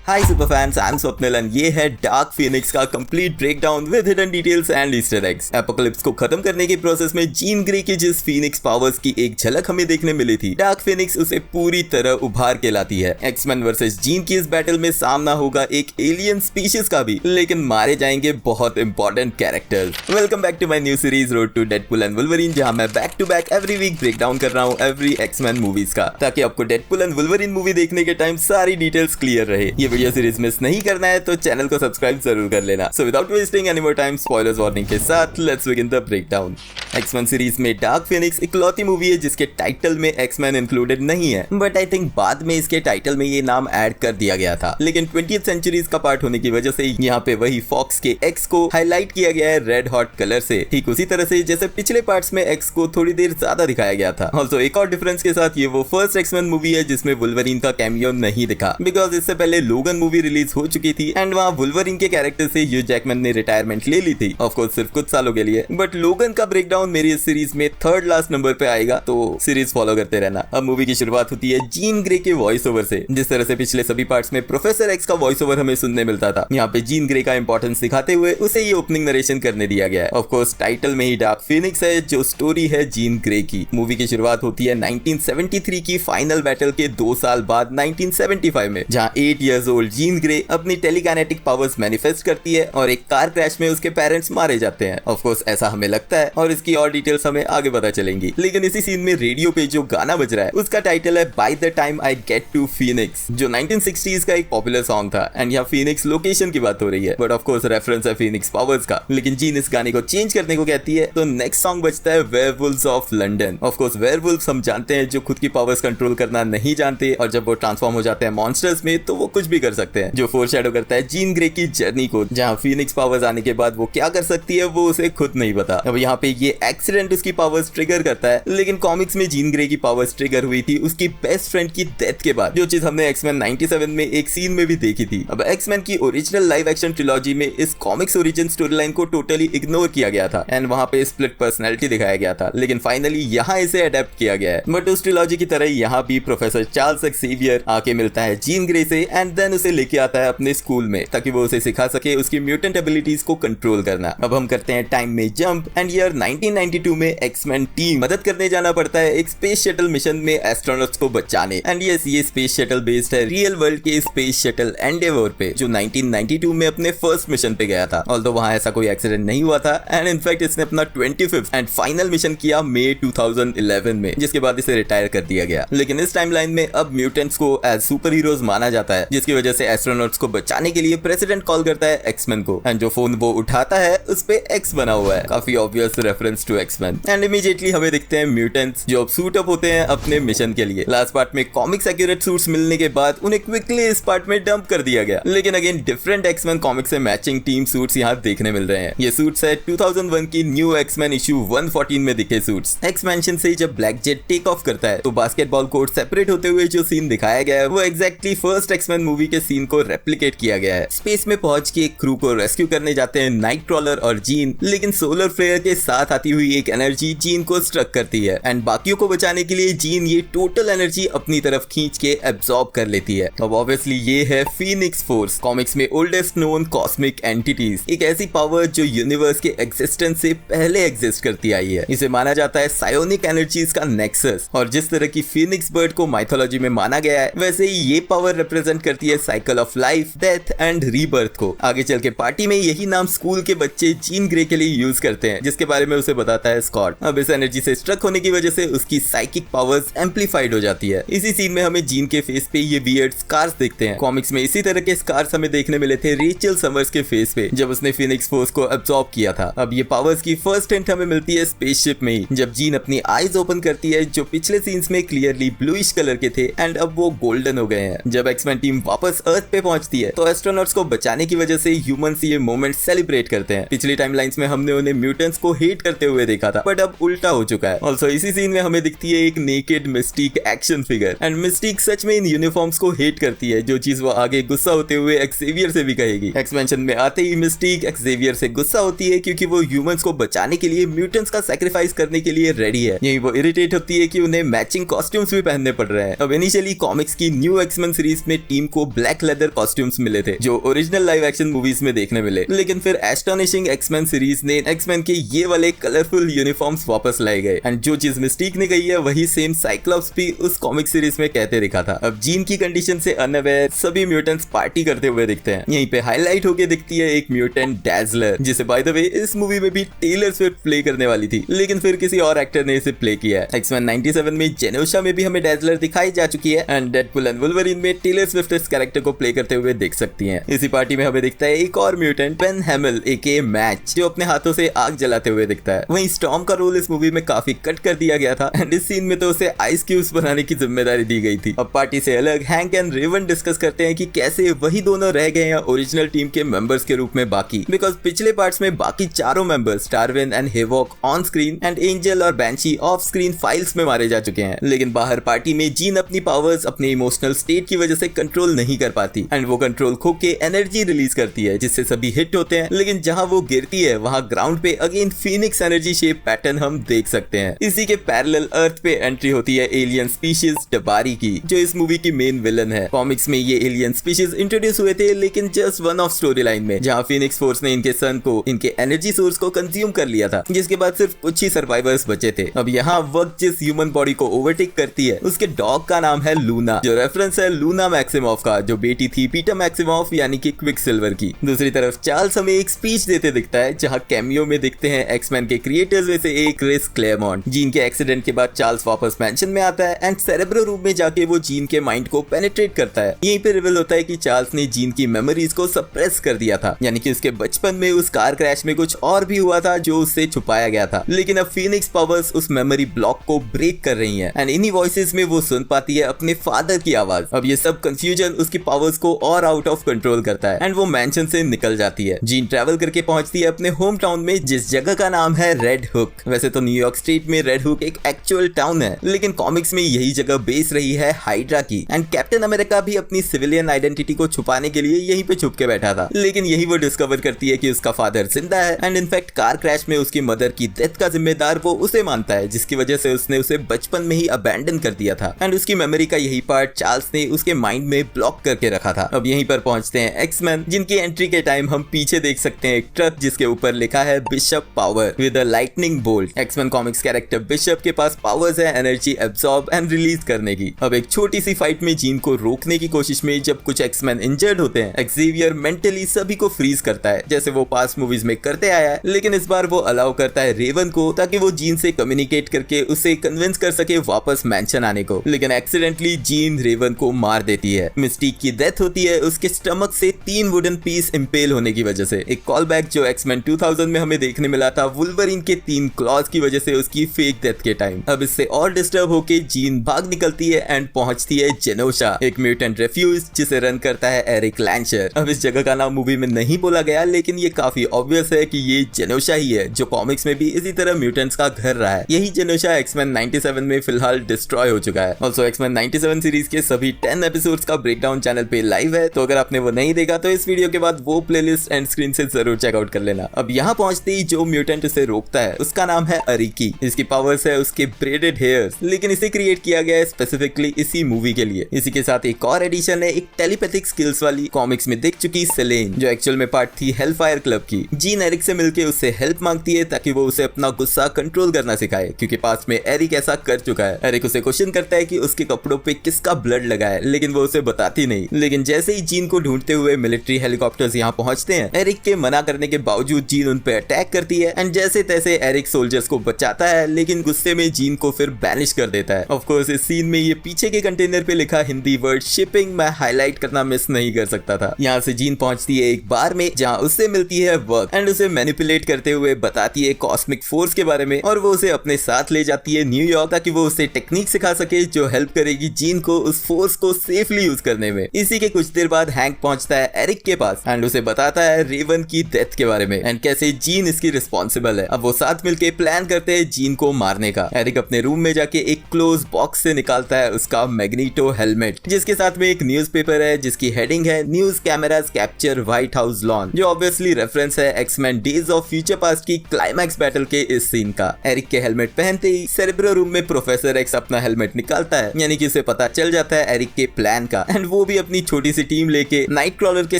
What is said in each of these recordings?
Hi super fans, I am Swapnil and ये है dark Phoenix का complete breakdown with hidden details and Easter eggs. Apocalypse को खत्म करने के प्रोसेस में जीन ग्रे की जिस फीनिक्स पावर्स की एक झलक हमें देखने मिली थी, डार्क फीनिक्स उसे पूरी तरह उभार के लाती है। एक्समैन वर्सेस जीन की इस बैटल में सामना होगा एक एलियन स्पीशीज का भी, लेकिन मारे जाएंगे बहुत important characters. Welcome back to my new series road to Deadpool and Wolverine, जहां मैं back to back every week breakdown कर रहा हूं एवरी एक्समैन मूवीज का, ताकि आपको डेडपुल एंड वुल्वरीन मूवी देखने के टाइम सारी डिटेल्स क्लियर रहे। ये वीडियो सीरीज मिस नहीं करना है तो चैनल को सब्सक्राइब जरूर कर लेना। So without wasting any more time, spoilers warning के साथ let's begin the breakdown. X-Men series में डार्क फीनिक्स इकलौती मूवी है जिसके टाइटल में एक्समैन इंक्लूडेड नहीं है, बट आई थिंक बाद में इसके टाइटल में ये नाम ऐड कर दिया गया था। लेकिन 20th सेंचुरीज का पार्ट होने की वजह से यहाँ पे वही फॉक्स के एक्स को हाईलाइट किया गया है रेड हॉट कलर से, ठीक उसी तरह से जैसे पिछले पार्ट्स में एक्स को थोड़ी देर ज्यादा दिखाया गया था। ऑल्सो एक और डिफरेंस के साथ ये वो फर्स्ट एक्समैन मूवी है जिसमें वुल्वरीन का कैमियो नहीं दिखा, बिकॉज इससे पहले लोगन मूवी रिलीज हो चुकी थी एंड वहाँ वुल्वरीन के कैरेक्टर से ह्यू जैकमैन ने रिटायरमेंट ले ली थी, ऑफ कोर्स सिर्फ कुछ सालों के लिए। बट लोगन का ब्रेकडाउन मेरी इस सीरीज में थर्ड लास्ट नंबर पे आएगा, तो सीरीज फॉलो करते रहना। अब मूवी की शुरुआत होती है जीन ग्रे के वॉइस ओवर से। जिस तरह से पिछले सभी पार्ट्स में प्रोफेसर एक्स का वॉइस ओवर हमें सुनने मिलता था, यहाँ पे जीन ग्रे का इंपॉर्टेंस दिखाते हुए उसे ये ओपनिंग नरेशन करने दिया गया है। ऑफ कोर्स टाइटल में ही डार्क फीनिक्स है, जो स्टोरी है जीन ग्रे की। मूवी की शुरुआत होती है 1973 की फाइनल बैटल के 2 साल बाद 1975 में, जहाँ 8 इयर्स ओल्ड जीन ग्रे अपनी टेलीकाइनेटिक पावर्स मैनिफेस्ट करती है और एक कार क्रैश में उसके पेरेंट्स मारे जाते हैं। ऑफ कोर्स ऐसा हमें लगता है और इसकी और डिटेल्स हमें आगे पता चलेंगी। लेकिन इसी सीन में रेडियो पे जो गाना बज रहा है उसका टाइटल है by the time I get to Phoenix, जो 1960s का एक पॉपुलर सॉन्ग था। एंड यहाँ फीनिक्स लोकेशन की बात हो रही है, बट ऑफ कोर्स रेफरेंस है फीनिक्स पावर्स का। लेकिन जीन इस गाने को चेंज करने को कहती है, तो नेक्स्ट सॉन्ग बजता है werewolves of London. Of course werewolves हम जानते हैं जो खुद की पावर्स कंट्रोल करना नहीं जानते, और जब वो ट्रांसफॉर्म हो जाते हैं मॉन्स्टर्स में तो वो कुछ भी कर सकते हैं, जो फोरशैडो करता है जीन ग्रे की जर्नी को, जहाँ फीनिक्स पावर्स आने के बाद वो क्या कर सकती है वो उसे खुद नहीं पता। अब यहाँ पे ये एक्सीडेंट उसकी पावर्स ट्रिगर करता है, लेकिन कॉमिक्स में जीन ग्रे की पावर्स ट्रिगर हुई थी उसकी बेस्ट फ्रेंड की डेथ के बाद, जो चीज हमने एक्समैन 97 में एक सीन में भी देखी थी। अब एक्समैन की ओरिजिनल लाइव एक्शन ट्रिलॉजी में इस कॉमिक्स ओरिजिन स्टोरी लाइन को टोटली इग्नोर किया गया था एंड वहां पे स्प्लिट पर्सनैलिटी दिखाया गया था, लेकिन फाइनली यहाँ इसे अडेप्ट किया गया है। बट उस ट्रिलॉजी की तरह यहाँ भी प्रोफेसर चार्ल्स एक्सेवियर आके मिलता है जीन ग्रे से एंड देन उसे लेके आता है अपने स्कूल में, ताकि वो उसे सिखा सके उसकी म्यूटेंट एबिलिटीज को कंट्रोल करना। अब हम करते हैं टाइम में जंप एंड ईयर 1992 में एक्समैन टीम मदद करने जाना पड़ता है एक स्पेस शटल मिशन में एस्ट्रोनॉट्स को बचाने। एंड यस, ये स्पेस शटल बेस्ड है रियल वर्ल्ड के स्पेस शटल एंडेवर पे, जो 1992 में अपने फर्स्ट मिशन पे गया था। ऑल्दो वहां ऐसा कोई एक्सीडेंट नहीं हुआ था एंड इनफैक्ट इसने अपना 25th एंड फाइनल मिशन किया मई 2011 में, जिसके बाद इसे रिटायर कर दिया गया। लेकिन इस टाइमलाइन में अब म्यूटेंट्स को एज सुपर हीरोज माना जाता है, जिसकी वजह से एस्ट्रोनॉट्स को बचाने के लिए प्रेसिडेंट कॉल करता है एक्समैन को, एंड जो फोन वो उठाता है उस पे एक्स बना हुआ है, काफी obvious reference to X-Men. And immediately हमें दिखते हैं म्यूटेंट्स जो अब सूट अप होते हैं अपने मिशन के लिए। लास्ट पार्ट में कॉमिक्स एक्यूरेट सूट्स मिलने के बाद उन्हें क्विकली इस पार्ट में डंप कर दिया गया, लेकिन अगेन डिफरेंट एक्समैन कॉमिक्स से मैचिंग टीम सूट्स यहाँ देखने मिल रहे हैं। ये सूट्स है 2001 की न्यू एक्समैन इशू 114 में दिखे सूट्स। एक्सपेंशन से जब ब्लैक जेट टेक ऑफ करता है तो बास्केटबॉल कोर्ट सेपरेट होते हुए जो सीन दिखाया गया है वो एग्जैक्टली फर्स्ट एक्समैन मूवी के सीन को रेप्लिकेट किया गया है। स्पेस में पहुंच के क्रू को रेस्क्यू करने जाते हैं नाइट क्रॉलर और जीन, लेकिन सोलर फ्लेयर के साथ आती हुई एक एनर्जी जीन को स्ट्रक करती है एंड बाकियों को बचाने के लिए जीन ये टोटल एनर्जी अपनी तरफ खींच के एब्सॉर्ब कर लेती है। अब ऑब्वियसली ये है फीनिक्स फोर्स, कॉमिक्स में ओल्डेस्ट नोन कॉस्मिक एंटिटीज, एक ऐसी पावर जो यूनिवर्स के एग्जिस्टेंस से पहले एग्जिस्ट करती आई है। इसे माना जाता है सायोनिक एनर्जीज का नेक्सस, और जिस तरह की फीनिक्स बर्ड को माइथोलॉजी में माना गया है, वैसे ही ये पावर रिप्रेजेंट करती है cycle of life, death and rebirth को। आगे चल के पार्टी में यही नाम स्कूल के बच्चे जीन ग्रे के लिए यूज करते हैं, जिसके बारे में उसे बताता है स्कॉट। अब इस एनर्जी से स्ट्रक होने की वजह से उसकी साइकिक पावर्स एम्पलीफाइड हो जाती है। इसी सीन में हमें जीन के फेस पे ये वियर्ड स्कार्स दिखते हैं। कॉमिक्स में इसी तरह के स्कार्स हमें देखने मिले थे रेचल समर्स के फेस पे, जब उसने फीनिक्स फोर्स को एब्सॉर्ब किया था। अब ये पावर्स की फर्स्ट हिंट हमें मिलती है स्पेसशिप में ही, जब जीन अपनी आईज ओपन करती है, जो पिछले सीन्स में क्लियरली ब्लूइश कलर के थे एंड अब वो गोल्डन हो गए हैं। जब एक्समैन टीम वापस अर्थ पे पहुंचती है तो एस्ट्रोनॉट्स को बचाने की वजह से ह्यूमंस ये मोमेंट सेलिब्रेट करते हैं। पिछली टाइमलाइंस में हमने उन्हें म्यूटेंट्स को हेट करते हुए देखा था, बट अब उल्टा हो चुका है। ऑल्सो इसी सीन में हमें दिखती है एक naked mystique action figure, and mystique सच में इन यूनिफॉर्म्स को हेट करती है, जो चीज वो आगे गुस्सा होते हुए एक्सेवियर से भी कहेगी। एक्सपेंशन में आते ही मिस्टिक एक्सेवियर से गुस्सा होती है क्योंकि वो ह्यूमंस को बचाने के लिए म्यूटेंट्स का सैक्रिफाइस करने के लिए रेडी है। यही वो इरिटेट होती है कि उन्हें मैचिंग कॉस्ट्यूम्स भी पहनने पड़ रहे हैं। अब इनिशियली कॉमिक्स की न्यू एक्समैन सीरीज में टीम को ब्लैक लेदर कॉस्ट्यूम्स मिले थे जो ओरिजिनल लाइव एक्शन मूवीज में देखने मिले, लेकिन फिर एस्टोनिशिंग एक्समैन सीरीज ने एक्समैन के ये वाले कलरफुल यूनिफॉर्म्स वापस लाए गए। एंड जो चीज मिस्टीक ने कही है वही सेम साइक्लॉप्स भी उस कॉमिक सीरीज में कहते दिखा था। अब जीन की कंडीशन से अनअवेयर सभी म्यूटेंट्स पार्टी करते हुए दिखते हैं। यहीं पे हाईलाइट होके दिखती है एक म्यूटेंट डैजलर, जिसे बाय द वे इस मूवी में भी टेलर स्विफ्ट प्ले करने वाली थी, लेकिन फिर किसी और एक्टर ने इसे प्ले किया है। एक्समैन 97 में जेनोशा में भी हमें डैजलर दिखाई जा चुकी है एंड डेडपुल एंड वुल्वरीन में टेलर स्विफ्ट इस कैरेक्टर को प्ले करते हुए देख सकती हैं। इसी पार्टी में हमें दिखता है एक और म्यूटेंट बेन हैमिल एके मैच, जो अपने हाथों से आग जलाते हुए दिखता है। वहीं स्टॉर्म का रोल इस मूवी में काफी कट कर दिया गया था एंड इस सीन में तो उसे आइस क्यूब्स बनाने की जिम्मेदारी दी गई थी। अब पार्टी से अलग हैंक एंड रेवन डिस्कस करते हैं कि कैसे वही दोनों रह गए हैं ओरिजिनल टीम के मेंबर्स के रूप में बाकी, बिकॉज पिछले पार्ट्स में बाकी चारों members Darwin and Havok on screen and Angel और बैंशी ऑफ स्क्रीन फाइल्स में मारे जा चुके हैं। लेकिन बाहर पार्टी में जीन अपनी पावर्स अपने इमोशनल स्टेट की वजह से कंट्रोल नहीं कर पाती एंड वो कंट्रोल खो के एनर्जी रिलीज करती है जिससे सभी हिट होते हैं, लेकिन जहां वो गिरती है वहां ग्राउंड पे again Phoenix energy shape pattern हम देख सकते हैं। इसी के पैरेलल अर्थ पे एंट्री होती है एलियन स्पीशीज डबारी की, जो इस मूवी की मेन विलन है। कॉमिक्स में ये एलियन स्पीशीज इंट्रोड्यूस हुए थे लेकिन just one of story line में, जहां फीनिक्स फोर्स ने इनके सन को, इनके एनर्जी सोर्स को कंज्यूम कर लिया था, जिसके बाद सिर्फ कुछ ही सर्वाइवर्स बचे थे। अब यहाँ वक्त जिस ह्यूमन बॉडी को ओवरटेक करती है उसके डॉग का नाम है लूना, जो रेफरेंस है लूना मैक्सिमॉफ का, जो बेटी थी पीटर मैक्सिमॉफ यानी कि क्विकसिल्वर की। दूसरी तरफ चार्ल्स हमें एक स्पीच देते दिखता है जहां कैमियो में दिखते हैं एक्समैन के क्रिएटर्स में से एक क्रिस क्लेयरमॉन्ट। जीन के एक्सीडेंट के बाद चार्ल्स वापस मैंशन में आता है एंड सेरेब्रो रूम में जाके वो जीन के माइंड को पेनिट्रेट करता है। यहीं पे रिवील होता है कि चार्ल्स ने जीन की मेमोरीज को सप्रेस कर दिया था, यानी कि उसके बचपन में उस कार क्रैश में कुछ और भी हुआ था जो उससे छुपाया गया था। लेकिन अब फीनिक्स पावर्स उस मेमोरी ब्लॉक को ब्रेक कर रही हैं एंड इन्हीं वॉइसेस में वो सुन पाती है अपने फादर की आवाज। अब ये सब कंफ्यूजन उसकी पावर्स को और आउट ऑफ कंट्रोल करता है एंड वो मैंशन से निकल जाती है। जीन ट्रैवल करके पहुंचती है अपने होम टाउन में, जिस जगह का नाम है रेड हुक। वैसे तो न्यूयॉर्क स्टेट में रेड हुक एक एक्चुअल टाउन है, लेकिन कॉमिक्स में यही जगह बेस रही है हाइड्रा की। एंड कैप्टन अमेरिका भी अपनी सिविलियन आइडेंटिटी को छुपाने के लिए यहीं पे छुप के बैठा था, लेकिन यही वो डिस्कवर करती है कि उसका फादर जिंदा है एंड इनफैक्ट कार क्रैश में उसकी मदर की डेथ का जिम्मेदार वो उसे मानता है, जिसकी वजह से उसने उसे बचपन में ही अबैंडन कर दिया था एंड उसकी मेमोरी का यही पार्ट चार्ल्स ने उसके माइंड में ब्लॉक करके रखा था। अब यहीं पर पहुंचते हैं एक्समैन, जिनकी एंट्री के टाइम हम पीछे देख सकते हैं एक ट्रक जिसके ऊपर लिखा है Bishop power with a lightning bolt. X-Men comics character Bishop के पास पावर्स है एनर्जी एब्सॉर्ब एंड रिलीज करने की। अब एक छोटी सी फाइट में जीन को रोकने की कोशिश में जब कुछ एक्समैन इंजर्ड होते हैं, एक्सेवियर मेंटली सभी को फ्रीज करता है जैसे वो पास्ट मूवीज में करते आया है, लेकिन इस बार वो अलाउ करता है रेवन को ताकि वो जीन से कम्युनिकेट करके उसे कन्विंस कर सके वापस मैंशन आने को। लेकिन एक्सीडेंटली जीन रेवन को मार देती है। मिस्टीक की डेथ होती है उसके स्टमक से 3 वुडन पीस इंपेल होने की वजह से। एक कॉल बैक जो एक्समैन 2000 में हमें देखने मिला था वुल्वरीन के 3 क्लॉज की वजह से उसकी फेक डेथ के टाइम। अब इससे और डिस्टर्ब होके जीन भाग निकलती है एंड पहुंचती है जेनोशा, एक म्यूटेंट रेफ्यूज जिसे रन करता है एरिक लैंचर। अब इस जगह का नाम मूवी में नहीं बोला गया, लेकिन ये काफी ऑब्वियस है कि ये जेनोशा ही है जो कॉमिक्स में भी इसी तरह म्यूटेंट्स का घर रहा है। यही जेनोशा एक्समैन 97 में फिलहाल डिस्ट्रॉय हो चुका है। ऑल्सो एक्समैन 97 सीरीज के सभी 10 एपिसोड्स का ब्रेकडाउन चैनल पे लाइव है, तो अगर आपने वो नहीं देखा तो इस वीडियो के बाद वो प्लेलिस्ट एंड स्क्रीन से जरूर चेकआउट कर लेना। अब यहाँ पहुंचते ही जो म्यूटेंट उसे रोकता है उसका नाम है अरिकी। इसकी पावर्स है उसके ब्रेडेड हेयर्स, लेकिन इसे क्रिएट किया गया है स्पेसिफिकली इसी मूवी के लिए। इसी के साथ एक और एडिशन है एक टेलीपैथिक स्किल्स वाली कॉमिक्स में दिख चुकी सेलेन, जो एक्चुअल में पार्ट थी हेलफायर क्लब की। जीन एरिक से मिलके उससे हेल्प मांगती है ताकि वो उसे अपना गुस्सा कंट्रोल करना सिखाए, क्योंकि पास में एरिक ऐसा कर चुका है। एरिक उसे क्वेश्चन करता है कि उसके कपड़ों पे किसका ब्लड लगा है, लेकिन वो उसे बताती नहीं। लेकिन जैसे ही जीन को ढूंढते हुए मिलिट्री हेलीकॉप्टर्स यहाँ पहुंचते हैं, एरिक के मना करने के बावजूद जीन उन पे अटैक करती है एंड जैसे तैसे एरिक सोल्जर्स को बचाता है, लेकिन गुस्से में जीन को फिर बैनिश कर देता है। ऑफ कोर्स इस सीन में ये पीछे के कंटेनर पे लिखा हिंदी वर्ड शिपिंग मैं हाईलाइट करना मिस नहीं कर सकता था। यहाँ से जीन पहुंचती है एक बार में जहाँ उससे मिलती है वर्क एंड उसे मैनिपुलेट करते हुए बताती है कॉस्मिक फोर्स के बारे में, और वो उसे अपने साथ ले जाती है न्यूयॉर्क ताकि वो उसे टेक्निक सिखा सके जो हेल्प करेगी जीन को उस फोर्स को सेफली यूज करने में। इसी के कुछ देर बाद हैंक पहुंचता है एरिक के पास एंड उसे बताता है रेवन की डेथ के बारे में एंड कैसे जीन इसकी रिस्पॉन्सिबल है। अब वो साथ मिलके प्लान करते हैं जीन को मारने का। एरिक अपने रूम में जाके एक क्लोज बॉक्स से निकालता है उसका मैग्नीटो हेलमेट, जिसके साथ में एक न्यूज़पेपर है जिसकी हेडिंग है news cameras capture White House lawn, जो ऑब्वियसली रेफरेंस है X-Men Days of Future Past की क्लाइमैक्स बैटल के इस सीन का। एरिक के हेलमेट पहनते ही सेरेब्रो रूम में प्रोफेसर एक्स अपना हेलमेट निकालता है, यानी कि उसे पता चल जाता है एरिक के प्लान का एंड वो वो भी अपनी छोटी सी टीम लेके नाइटक्रॉलर के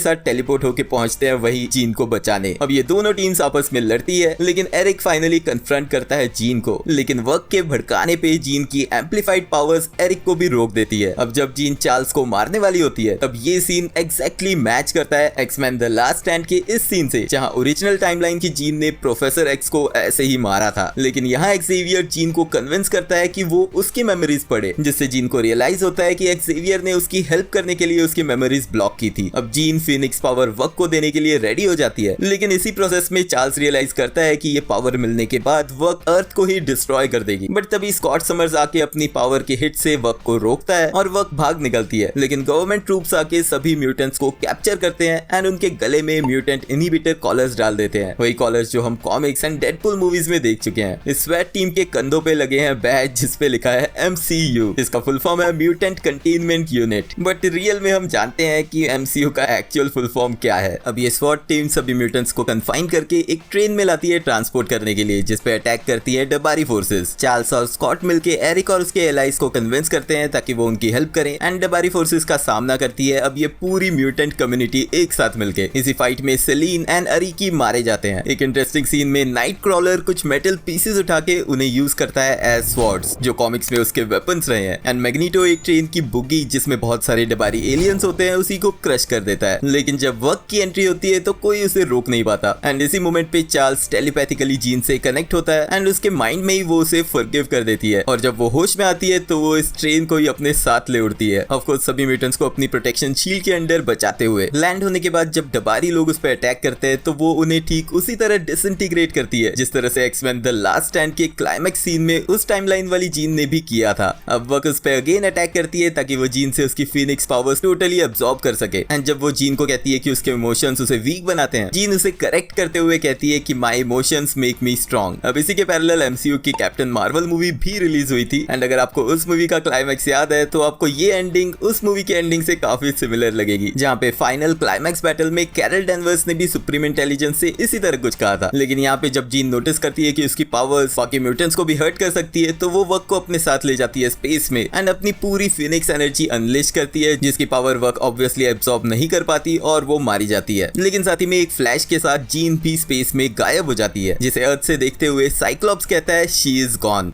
साथ टेलीपोर्ट होके पहुंचते हैं वही जीन को बचाने। अब ये दोनों टीम्स आपस में लड़ती है, लेकिन एरिक फाइनली कन्फ्रंट करता है जीन को, लेकिन वक्त के भड़काने पे जीन की एम्पलीफाइड पावर्स एरिक को भी रोक देती है। अब जब जीन चार्ल्स को मारने वाली होती है तब ये सीन एग्जैक्टली मैच करता है एक्समैन द लास्ट स्टैंड के इस सीन से, जहां ओरिजिनल टाइमलाइन की जीन ने प्रोफेसर एक्स को ऐसे ही मारा था, लेकिन यहाँ एक्सेवियर जीन को कन्विंस करता है कि वो उसकी मेमोरीज पढ़े, जिससे जीन को रियलाइज होता है कि एक्सेवियर ने उसकी हेल्प करने के लिए उसकी मेमोरीज ब्लॉक की थी। अब जीन फीनिक्स पावर वक्त को देने के लिए रेडी हो जाती है, लेकिन इसी प्रोसेस में चार्ल्स रियलाइज करता है कि ये पावर मिलने के बाद वक्त अर्थ को ही डिस्ट्रॉय कर देगी। बट तभी स्कॉट समर्स आके अपनी पावर के हिट से वक्त को रोकता है और वक्त भाग निकलती है, लेकिन गवर्नमेंट ट्रूप्स आके सभी म्यूटेंट्स को कैप्चर करते हैं एंड उनके गले में म्यूटेंट इनहिबिटर कॉलर्स डाल देते हैं, वही कॉलर्स जो हम कॉमिक्स एंड डेडपूल मूवीज में देख चुके हैं। इस स्वैट टीम के कंधों पे लगे हैं बैज जिसपे लिखा है MCU, इसका फुल फॉर्म है mutant containment unit, but real में हम जानते हैं कि MCU का एक्चुअल फुल फॉर्म क्या है। अब ये स्वॉट टीम सभी म्यूटेंट्स को कन्फाइन करके एक ट्रेन में लाती है ट्रांसपोर्ट करने के लिए, जिसपे अटैक करती है डबारी फोर्सेस। चार्ल्स और स्कॉट मिलके एरिक और उसके एलाइज को कन्विंस करते हैं ताकि वो उनकी हेल्प करें एंड डबारी फोर्सेस का सामना करती है। अब ये पूरी म्यूटेंट कम्युनिटी एक साथ मिलके इसी फाइट में सेलिन एंड अरिकी मारे जाते हैं। एक इंटरेस्टिंग सीन में नाइटक्रॉलर कुछ मेटल पीसेस उठा के उन्हें यूज करता है एज स्वॉर्ड्स, जो कॉमिक्स में उसके वेपन्स रहे हैं, एंड मैग्नीटो एक ट्रेन की बुग्गी जिसमें बहुत सारे डबारी एलियंस होते हैं उसी को क्रश कर देता है, लेकिन जब वक्त की एंट्री होती है तो कोई उसे रोक नहीं पाता। एंड इसी मोमेंट पे चार्ल्स टेलीपैथिकली जीन से कनेक्ट होता है एंड उसके माइंड में ही वो उसे फॉरगिव कर देती है, और जब वो होश में आती है तो वो इस ट्रेन को ही अपने साथ ले उड़ती है, ऑफ कोर्स सभी म्यूटेंट्स को अपनी प्रोटेक्शन शील्ड के अंडर बचाते हुए। लैंड होने के बाद जब डबारी लोग उस पर अटैक करते हैं तो वो उन्हें ठीक उसी तरह डिसइंटीग्रेट करती है जिस तरह से एक्समैन द लास्ट स्टैंड के क्लाइमैक्स सीन में उस टाइमलाइन वाली जीन ने भी किया था। अब वक्त उस पर अगेन अटैक करती है ताकि वो जीन से उसकी फीनिक्स पावर्स टोटली अब्सॉर्ब कर सके, एंड जब वो जीन को कहती है कि उसके इमोशंस उसे वीक बनाते हैं, जीन उसे करेक्ट करते हुए कहती है कि my emotions make me strong. अब इसी के पैरेलल MCU की कैप्टन मार्वल मूवी भी रिलीज हुई थी, एंड अगर आपको उस मूवी का क्लाइमैक्स याद है तो आपको ये एंडिंग उस मूवी के एंडिंग से काफी सिमिलर लगेगी, जहाँ पे फाइनल क्लाइमैक्स बैटल में कैरल डेनवर्स ने भी सुप्रीम इंटेलिजेंस से इसी तरह कुछ कहा था, लेकिन यहाँ पे जब जीन नोटिस करती है कि उसकी पावर्स बाकी म्यूटेंट्स को भी हर्ट कर सकती है तो वो वक्त को अपने साथ ले जाती है स्पेस में एंड अपनी पूरी फिनिक्स एनर्जी अनलिश करती है, जिसकी पावर वक्त ऑब्वियसली एब्सॉर्ब नहीं कर पाती और वो मारी जाती है। लेकिन साथ ही में एक फ्लैश के साथ जीन भी स्पेस में गायब हो जाती है, जिसे अर्थ से देखते हुए साइक्लॉप्स कहता है शी इज गॉन।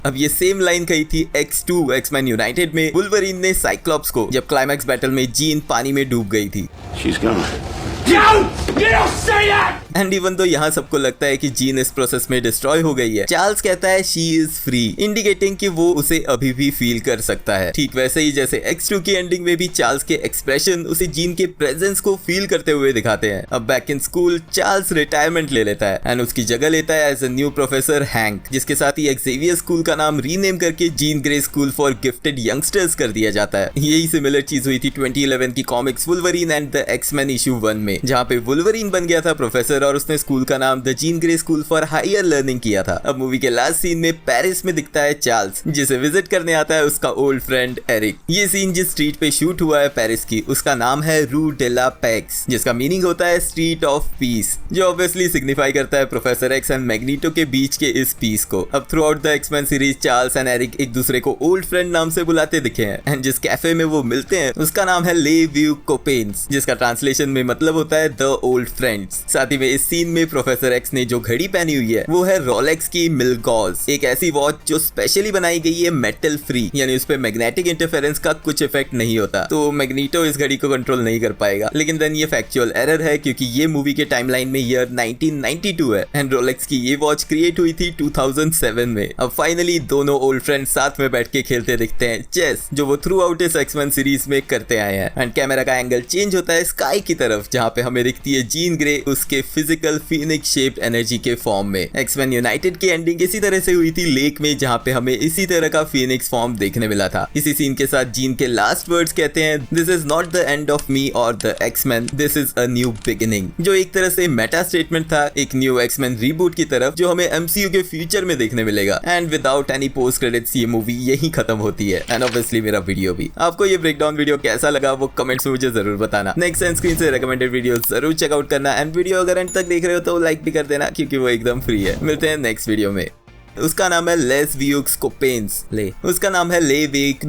अब ये सेम लाइन कही थी X2 एक्समैन यूनाइटेड में वुल्वरीन ने साइक्लॉप्स को जब क्लाइमैक्स बैटल में जीन पानी में डूब गई थी। एंड इवन तो यहाँ सबको लगता है कि जीन इस प्रोसेस में डिस्ट्रॉय हो गई है, चार्ल्स कहता है शी इज फ्री, इंडिकेटिंग कि वो उसे अभी भी फील कर सकता है। ठीक वैसे ही जैसे X2 की एंडिंग में भी चार्ल्स के एक्सप्रेशन उसे जीन के प्रेजेंस को फील करते हुए दिखाते हैं। अब back in school Charles retirement ले लेता है एंड उसकी जगह लेता है as a new professor Hank, जिसके साथ ही एक्सेवियर स्कूल का नाम रीनेम करके Jean Grey school for gifted youngsters कर दिया जाता है। यही सिमिलर चीज हुई थी 2011 की comics Wolverine and the X-Men issue 1 में, जहाँ पे वुल्वरीन बन गया था प्रोफेसर और उसने स्कूल का नाम the Jean Grey school for higher learning किया था। अब मूवी के लास्ट सीन में पेरिस में दिखता है चार्ल्स, जिसे विजिट करने आता है उसका ओल्ड फ्रेंड एरिक। ये सीन जिस स्ट्रीट पे शूट हुआ है पेरिस की, उसका नाम है रू डे ला पैक्स, जिसका मीनिंग होता है स्ट्रीट ऑफ पीस, जो ऑब्वियसली सिग्निफाई करता है प्रोफेसर एक्स एंड मैग्नीटो के बीच के इस पीस को। अब throughout the X-Men series Charles and Erik एक दूसरे को ओल्ड फ्रेंड नाम से बुलाते दिखे हैं, एंड जिस कैफे में वो मिलते हैं उसका नाम है ले व्यू कोपेन्स, जिसका ट्रांसलेशन में मतलब होता है द ओल्ड फ्रेंड्स। साथ ही में इस सीन में प्रोफेसर एक्स ने जो घड़ी पहनी हुई है वो है रोलेक्स की मिलगॉज, एक ऐसी वॉच जो स्पेशली बनाई गई है मेटल फ्री, यानी उस पे मैग्नेटिक इंटरफेरेंस का कुछ इफेक्ट नहीं होता, तो मैग्नीटो इस घड़ी को कंट्रोल नहीं कर पाएगा। लेकिन देन ये फैक्चुअल एरर है क्योंकि ये मूवी के टाइमलाइन में ईयर 1992 है एंड रोलेक्स की ये वॉच क्रिएट हुई थी 2007 में। अब फाइनली दोनों ओल्ड फ्रेंड्स साथ में बैठ के खेलते दिखते हैं चेस, जो वो थ्रू आउट इस एक्समैन सीरीज में करते आए हैं, एंड कैमरा का एंगल चेंज होता है स्काई की तरफ, जहाँ पे हमें दिखती है जीन ग्रे उसके फिजिकल फीनिक्स शेप्ड एनर्जी के फॉर्म में। एक्समैन यूनाइटेड की एंडिंग इसी तरह से हुई थी लेक में, जहाँ पे हमें इसी तरह का फीनिक्स फॉर्म देखने मिला था। इसी सीन के साथ जीन के लास्ट वर्ड्स कहते हैं this is not the end of me और the X-Men, this is a new beginning, जो एक तरह से मेटा स्टेटमेंट था एक न्यू एक्समैन रीबूट की तरफ जो हमें MCU के फ्यूचर में देखने मिलेगा। And without any post credits ये मूवी यही खत्म होती है, एंड ऑब्वियसली मेरा वीडियो भी। आपको ये ब्रेकडाउन वीडियो कैसा लगा वो कमेंट्स में मुझे जरूर बताना। नेक्स्ट एंड स्क्रीन से रेकमेंडेड वीडियो जरूर चेकआउट करना, एंड वीडियो अगर एंड तक देख रहे हो तो लाइक भी कर देना क्योंकि वो एकदम फ्री है। मिलते हैं नेक्स्ट वीडियो में। उसका नाम है लेस व्यूक्स कोपेन्स, उसका नाम है ले वेक